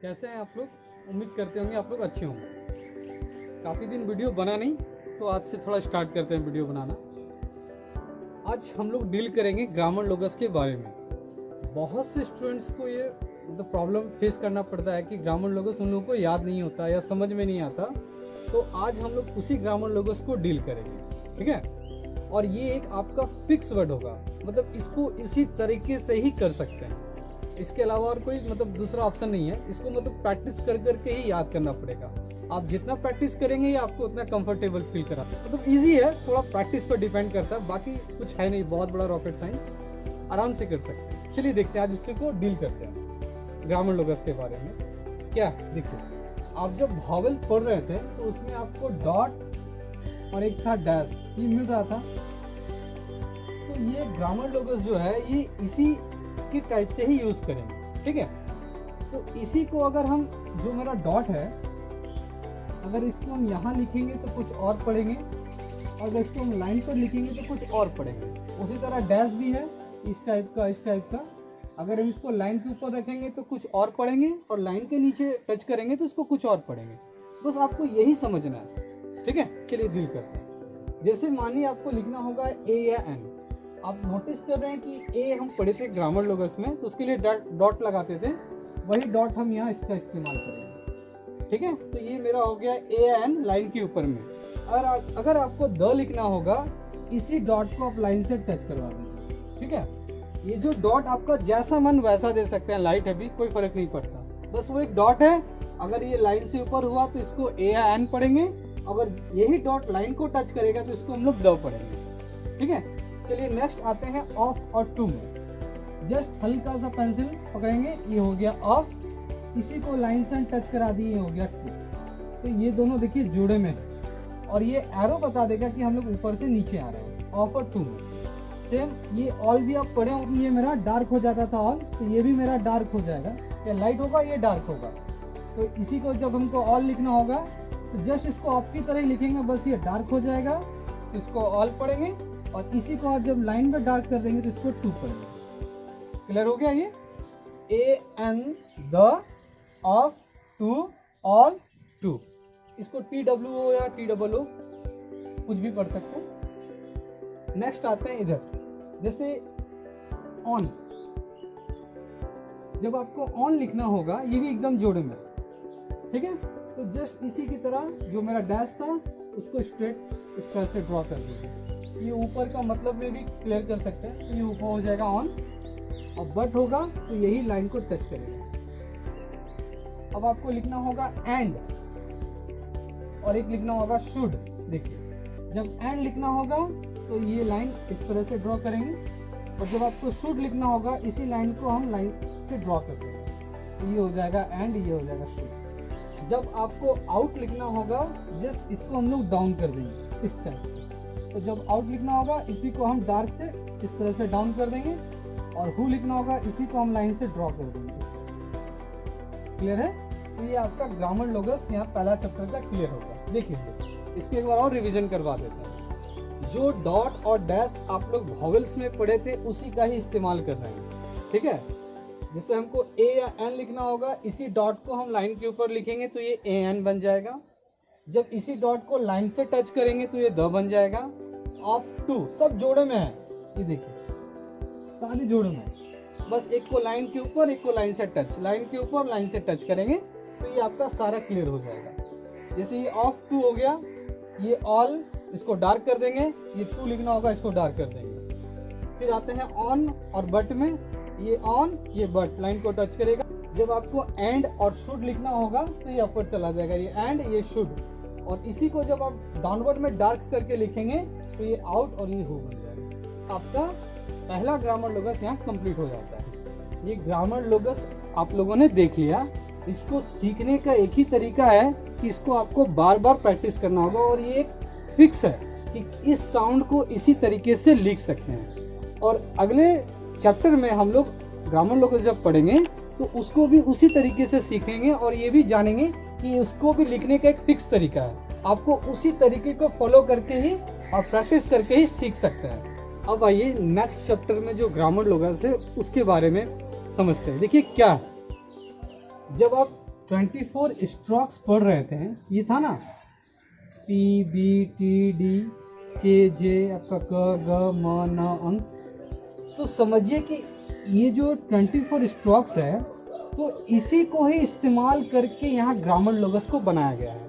कैसे हैं आप लोग? उम्मीद करते होंगे आप लोग अच्छे होंगे। काफ़ी दिन वीडियो बना नहीं, तो आज से थोड़ा स्टार्ट करते हैं वीडियो बनाना। आज हम लोग डील करेंगे ग्रामर लोगस के बारे में। बहुत से स्टूडेंट्स को ये प्रॉब्लम फेस करना पड़ता है कि ग्रामर लोगस उन लोगों को याद नहीं होता या समझ में नहीं आता। तो आज हम लोग उसी ग्रामर लोगस को डील करेंगे, ठीक है। और ये एक आपका फिक्स वर्ड होगा, मतलब इसको इसी तरीके से ही कर सकते हैं। इसके अलावा और कोई दूसरा ऑप्शन नहीं है। इसको प्रैक्टिस कर करके ही याद करना पड़ेगा। आप जितना प्रैक्टिस करेंगे आपको उतना कंफर्टेबल फील करा। इजी है, थोड़ा प्रैक्टिस पर डिपेंड करता है, बाकी कुछ है नहीं बहुत बड़ा रॉकेट साइंस, आराम से कर सकते हैं। चलिए देखते हैं आज इससे को डील करते हैं ग्रामर लोगस के बारे में। क्या देखिए, आप जब वॉवेल पढ़ रहे थे तो उसमें आपको डॉट और एक था डैश, ये मिल रहा था। तो ये ग्रामर लोगस जो है ये इसी की टाइप से ही यूज करेंगे, ठीक है। तो इसी को अगर हम, जो मेरा डॉट है, अगर इसको हम यहाँ लिखेंगे तो कुछ और पढ़ेंगे, और अगर इसको हम लाइन पर लिखेंगे तो कुछ और पढ़ेंगे। उसी तरह डैश भी है इस टाइप का। अगर हम इसको लाइन के ऊपर रखेंगे तो कुछ और पढ़ेंगे, और लाइन के नीचे टच करेंगे तो इसको कुछ और पढ़ेंगे। बस आपको यही समझना है, ठीक है। चलिए डील करते हैं। जैसे मानिए आपको लिखना होगा ए या एन। आप नोटिस कर रहे हैं कि ए हम पढ़े थे ग्रामर लोगस में, तो उसके लिए डॉट लगाते थे, वही डॉट हम यहाँ इसका इस्तेमाल करेंगे, ठीक है। तो ये मेरा हो गया ए एन लाइन के ऊपर में। अगर आपको द लिखना होगा, इसी डॉट को आप लाइन से टच करवा दीजिए, ठीक है। ये जो डॉट आपका जैसा मन वैसा दे सकते हैं, लाइट है भी कोई फर्क नहीं पड़ता, बस वो एक डॉट है। अगर ये लाइन से ऊपर हुआ तो इसको ए या एन पढ़ेंगे, अगर यही डॉट लाइन को टच करेगा तो इसको हम लोग द पढ़ेंगे, ठीक है। चलिए नेक्स्ट आते हैं ऑफ और टू में। जस्ट हल्का सा पेंसिल पकड़ेंगे, ये हो गया ऑफ, इसी को लाइन से टच करा दिए, ये हो गया टू। तो ये दोनों देखिए जोड़े में है, और ये एरो बता देगा कि हम लोग ऊपर से नीचे आ रहे हैं ऑफ और टू में। सेम ये ऑल भी आप पढ़े होंगे, ये मेरा डार्क हो जाता था ऑल, तो ये भी मेरा डार्क हो जाएगा। ये लाइट होगा, ये डार्क होगा। तो इसी को जब हमको ऑल लिखना होगा तो जस्ट इसको ऑफ की तरह ही लिखेंगे, बस ये डार्क हो जाएगा, इसको ऑल पढ़ेंगे, और इसी को आप जब लाइन पर डार्क कर देंगे तो इसको टू पढ़ेंगे। क्लियर हो गया? ये A N the of two all two, इसको टी डब्ल्यू ओ या टी डबल ओ कुछ भी पढ़ सकते हैं। नेक्स्ट आते हैं इधर, जैसे ऑन। जब आपको ऑन लिखना होगा, ये भी एकदम जोड़े में, ठीक है। तो जस्ट इसी की तरह जो मेरा डैश था उसको स्ट्रेट इस तरह से ड्रॉ कर दीजिए। ये ऊपर का मतलब में भी क्लियर कर सकते हैं। तो ये ऊपर हो जाएगा ऑन, और बट होगा तो यही लाइन को टच करेगा। अब आपको लिखना होगा एंड, और एक लिखना होगा शुड। देखिए, जब एंड लिखना होगा तो ये लाइन इस तरह से ड्रॉ करेंगे, और जब आपको शुड लिखना होगा इसी लाइन को हम लाइन से ड्रॉ कर देंगे। तो ये हो जाएगा एंड, ये हो जाएगा शुड। जब आपको आउट लिखना होगा, जस्ट इसको हम लोग डाउन कर देंगे इस टाइप से। तो जब आउट लिखना होगा, इसी को हम डार्क से इस तरह से डाउन कर देंगे, और हु लिखना होगा इसी को हम लाइन से ड्रॉ कर देंगे। क्लियर है? तो ये आपका ग्रामर लोगस यहाँ पहला चैप्टर का क्लियर होगा। देखिए इसको एक बार और रिवीजन करवा देते हैं। जो डॉट और डैश आप लोग वॉवेल्स में पढ़े थे उसी का ही इस्तेमाल कर रहे हैं, ठीक है। जैसे हमको ए या एन लिखना होगा, इसी डॉट को हम लाइन के ऊपर लिखेंगे तो ये ए एन बन जाएगा। जब इसी डॉट को लाइन से टच करेंगे तो ये द बन जाएगा। ऑफ टू सब जोड़े में है, ये देखिए सारे जोड़े में, बस एक को लाइन के ऊपर, एक को लाइन से टच, लाइन के ऊपर लाइन से टच करेंगे तो ये आपका सारा क्लियर हो जाएगा। जैसे ये ऑफ टू हो गया, ये ऑल, इसको डार्क कर देंगे, ये टू लिखना होगा, इसको डार्क कर देंगे। फिर आते हैं ऑन और बट में, ये ऑन ये बट, लाइन को टच करेगा। जब आपको एंड और शुड लिखना होगा तो ये अपर चला जाएगा, ये एंड ये शुड, और इसी को जब आप डाउनवर्ड में डार्क करके लिखेंगे तो ये आउट और ये हु बन जाएगा। आपका पहला ग्रामर लोगस यहाँ कंप्लीट हो जाता है। ये ग्रामर लोगस आप लोगों ने देख लिया। इसको सीखने का एक ही तरीका है कि इसको आपको बार बार प्रैक्टिस करना होगा, और ये एक फिक्स है कि इस साउंड को इसी तरीके से लिख सकते हैं। और अगले चैप्टर में हम लोग ग्रामर लोगस जब पढ़ेंगे तो उसको भी उसी तरीके से सीखेंगे, और ये भी जानेंगे कि उसको भी लिखने का एक फिक्स तरीका है। आपको उसी तरीके को फॉलो करके ही और प्रैक्टिस करके ही सीख सकते हैं। अब आइए नेक्स्ट चैप्टर में जो ग्रामर लोगस है उसके बारे में समझते हैं। देखिए क्या है, जब आप 24 स्ट्रोक्स पढ़ रहे थे, ये था ना पी बी टी डी के जे आपका क ग म न अंक। तो समझिए कि ये जो 24 स्ट्रोक्स है तो इसी को ही इस्तेमाल करके यहाँ ग्रामर लोगस को बनाया गया है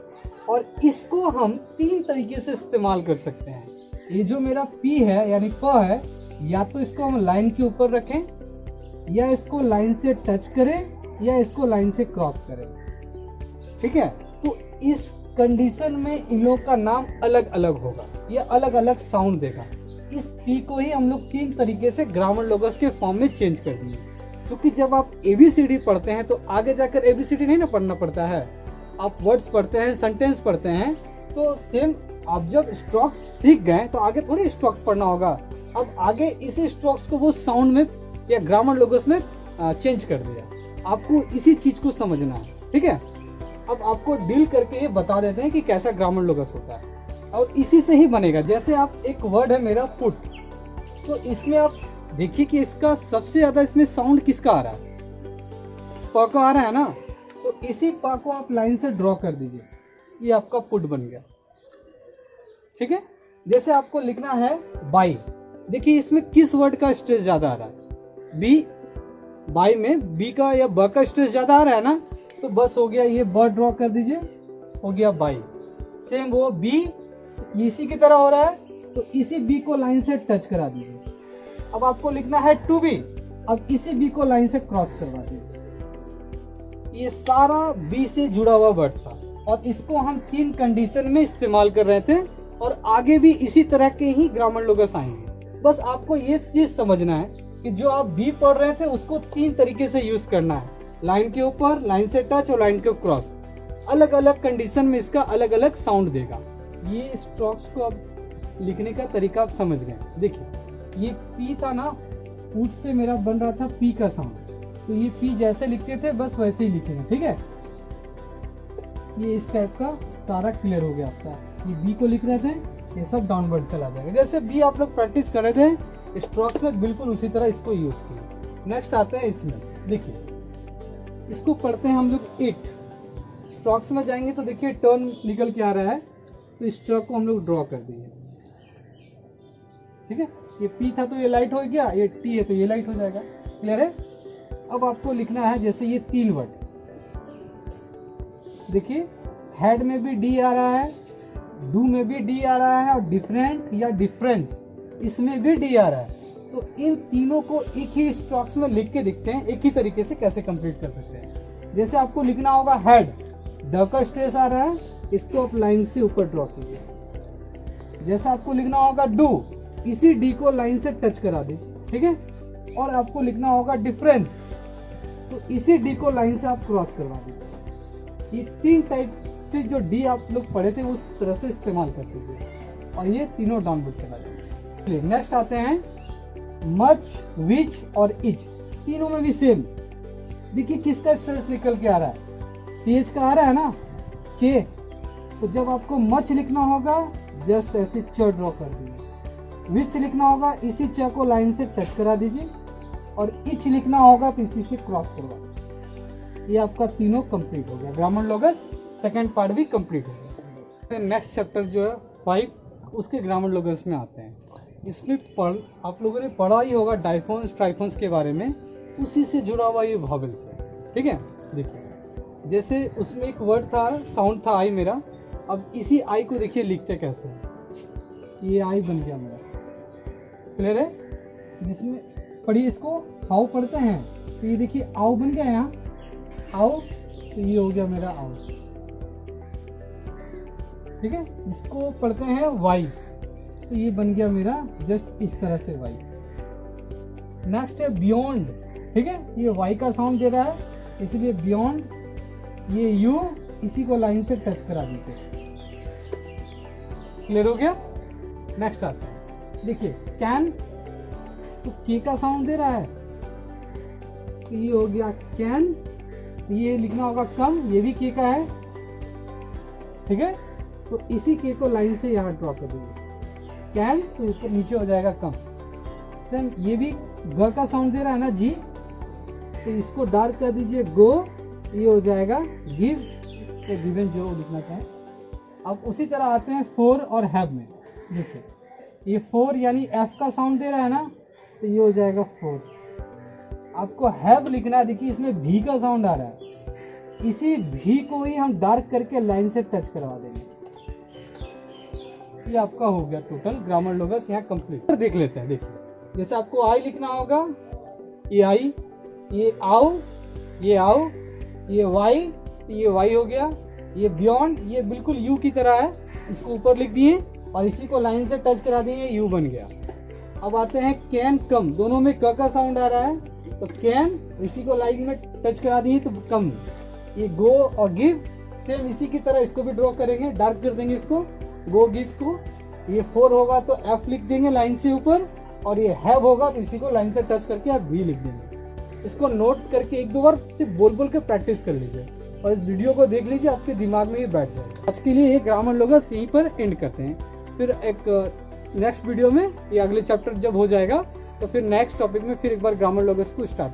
और इसको हम 3 तरीके से इस्तेमाल कर सकते हैं। ये जो मेरा पी है यानी प है, या तो इसको हम लाइन के ऊपर रखें, या इसको लाइन से टच करें, या इसको लाइन से क्रॉस करें। ठीक है, तो इस कंडीशन में इन लोगों का नाम अलग अलग होगा, ये अलग अलग साउंड देगा। इस पी को ही हम लोग 3 तरीके से ग्रामर लोगस के फॉर्म में चेंज कर दिए। क्योंकि जब आप ABCD पढ़ते हैं तो आगे जाकर ABCD नहीं ना पढ़ना पड़ता है, आप वर्ड्स पढ़ते हैं, सेंटेंस पढ़ते हैं, तो सेम आप जब स्ट्रोक्स सीख गए तो आगे थोड़ी स्ट्रोक्स पढ़ना होगा। अब आगे इसी स्ट्रोक्स को वो साउंड में या ग्रामर लोगस में चेंज कर दिया। आपको इसी चीज को समझना है। ठीक है, अब आपको डील करके ये बता देते हैं कि कैसा ग्रामर लोगस होता है और इसी से ही बनेगा। जैसे आप एक वर्ड है मेरा पुट, तो इसमें आप देखिए कि इसका सबसे ज्यादा इसमें साउंड किसका आ रहा है, प का आ रहा है ना, तो इसी प को आप लाइन से ड्रॉ कर दीजिए, ये आपका पुट बन गया। ठीक है, जैसे आपको लिखना है बाई, देखिए इसमें किस वर्ड का स्ट्रेस ज्यादा आ रहा है, बी, बाई में बी का या ब का स्ट्रेस ज्यादा आ रहा है ना, तो बस हो गया, ये ब ड्रॉ कर दीजिए, हो गया बाई। सेम वो बी इसी की तरह हो रहा है, तो इसी बी को लाइन से टच करा दीजिए। अब आपको लिखना है टू बी, अब इसी बी को लाइन से क्रॉस करवा दीजिए। ये सारा बी से जुड़ा हुआ वर्ड था और इसको हम 3 कंडीशन में इस्तेमाल कर रहे थे और आगे भी इसी तरह के ही ग्रामर लोगस आएंगे। बस आपको ये चीज समझना है कि जो आप बी पढ़ रहे थे उसको 3 तरीके से यूज करना है, लाइन के ऊपर, लाइन से टच और लाइन के क्रॉस। अलग अलग कंडीशन में इसका अलग अलग साउंड देगा। ये स्ट्रोक्स को अब लिखने का तरीका आप समझ गए। देखिए ये पी था ना, पूछ से मेरा बन रहा था पी का साउंड, तो ये पी जैसे लिखते थे बस वैसे ही लिखेंगे। ठीक है, ये इस टाइप का सारा क्लियर हो गया आपका। ये बी को लिख रहे थे, ये सब डाउनवर्ड चला जाएगा। जैसे बी आप लोग प्रैक्टिस कर रहे थे स्ट्रोक्स में, बिल्कुल उसी तरह इसको यूज किया। नेक्स्ट आते हैं इसमें, देखिए इसको पढ़ते हैं हम लोग इट। स्ट्रोक्स में जाएंगे तो देखिए टर्न निकल के आ रहा है, तो इस स्ट्रोक को हम लोग ड्रॉ कर दिए। ठीक है, ये पी था तो ये लाइट हो गया, ये टी है तो ये लाइट हो जाएगा। क्लियर है? अब आपको लिखना है जैसे ये 3 वर्ड, देखिए हेड में भी डी आ रहा है, डू में भी डी आ रहा है और डिफरेंट या डिफरेंस इसमें भी डी आ रहा है। तो इन तीनों को एक ही स्ट्रोक्स में लिख के दिखते हैं एक ही तरीके से कैसे कंप्लीट कर सकते हैं। जैसे आपको लिखना होगा हेड, ड का स्ट्रेस आ रहा है, इसको आप लाइन से ऊपर ड्रॉ कीजिए। जैसा आपको लिखना होगा डू, इसी डी को लाइन से टच करा दीजिए। ठीक है, और आपको लिखना होगा डिफरेंस, तो इसी डी को लाइन से आप क्रॉस करवा दीजिए। ये 3 टाइप से जो डी आप लोग पढ़े थे उस तरह से इस्तेमाल कर दीजिए और ये तीनों डाउनलोड चला जाएगा। नेक्स्ट आते हैं मच, विच और इच। तीनों में भी सेम, देखिए किसका स्ट्रेस निकल के आ रहा है, सीएच का आ रहा है ना, चे। तो जब आपको मच लिखना होगा जस्ट ऐसे च ड्रॉ कर दीजिए। विच लिखना होगा इसी च को लाइन से टच करा दीजिए और इच लिखना होगा तो इसी से क्रॉस करवा दीजिए। ये आपका तीनों कंप्लीट हो गया। ग्रामर लोगस सेकंड पार्ट भी कंप्लीट हो गया। नेक्स्ट चैप्टर जो है 5, उसके ग्रामर लोगस में आते हैं। इसमें आप लोगों ने पढ़ा ही होगा डाइफोन्स ट्राइफोन्स के बारे में, उसी से जुड़ा हुआ ये वॉवेल्स है। ठीक है, देखिए जैसे उसमें एक वर्ड था, साउंड था आई मेरा। अब इसी आई को देखिए लिखते कैसे, ये आई बन गया मेरा। क्लियर है? जिसमें पढ़िए इसको, हाउ पढ़ते हैं तो ये देखिए आओ बन गया यहाँ, आओ, तो ये हो गया मेरा आओ। ठीक है, इसको पढ़ते हैं वाई, तो ये बन गया मेरा जस्ट इस तरह से वाई। नेक्स्ट है बियॉन्ड। ठीक है, ये वाई का साउंड दे रहा है इसलिए बियॉन्ड। ये यू, इसी को लाइन से टच करा दीजिए। क्लियर हो गया? नेक्स्ट आता है, देखिए कैन, तो के का साउंड दे रहा है, तो ये हो गया कैन। ये लिखना होगा कम, ये भी के का है। ठीक है, तो इसी के को लाइन से यहाँ ड्रॉ कर दीजिए। कैन, तो इसके नीचे हो जाएगा कम। सेम ये भी ग का साउंड दे रहा है ना, जी, तो इसको डार्क कर दीजिए गो, ये हो जाएगा गिव या गिवन, जो लिखना चाहें। अब उसी तरह आते हैं फॉर और हैव में। देखिए ये फॉर यानी एफ का साउंड दे रहा है ना, तो ये हो जाएगा फॉर। आपको हैव लिखना है, देखिए इसमें भी का साउंड आ रहा है, इसी भी को ही हम डार्क करके लाइन से टच करवा देंगे। ये आपका हो गया टोटल ग्रामर लोगस यहाँ कंप्लीट। देख लेते हैं। देखिए जैसे आपको आई लिखना होगा, ये आई, ये आओ, ये आओ, ये वाई, तो ये वाई हो गया। ये बियॉन्ड, ये बिल्कुल यू की तरह है, इसको ऊपर लिख दिए और इसी को लाइन से टच करा दिए, यू बन गया। अब आते हैं कैन कम, दोनों में क का साउंड आ रहा है, तो कैन इसी को लाइन में टच करा दिए तो कम। ये गो और गिव सेम इसी की तरह, इसको भी ड्रॉ करेंगे, डार्क कर देंगे इसको, गो गिव को। ये फोर होगा तो एफ लिख देंगे लाइन से ऊपर, और ये हैव होगा तो इसी को लाइन से टच करके आप भी लिख देंगे। इसको नोट करके एक दो बार सिर्फ बोल बोल के प्रैक्टिस कर लीजिए और इस वीडियो को देख लीजिए, आपके दिमाग में ये बैठ जाएगा। आज के लिए ये ग्रामर लोगस यहीं पर एंड करते हैं। फिर एक नेक्स्ट वीडियो में, ये अगले चैप्टर जब हो जाएगा तो फिर नेक्स्ट टॉपिक में फिर एक बार ग्रामर लोगस को स्टार्ट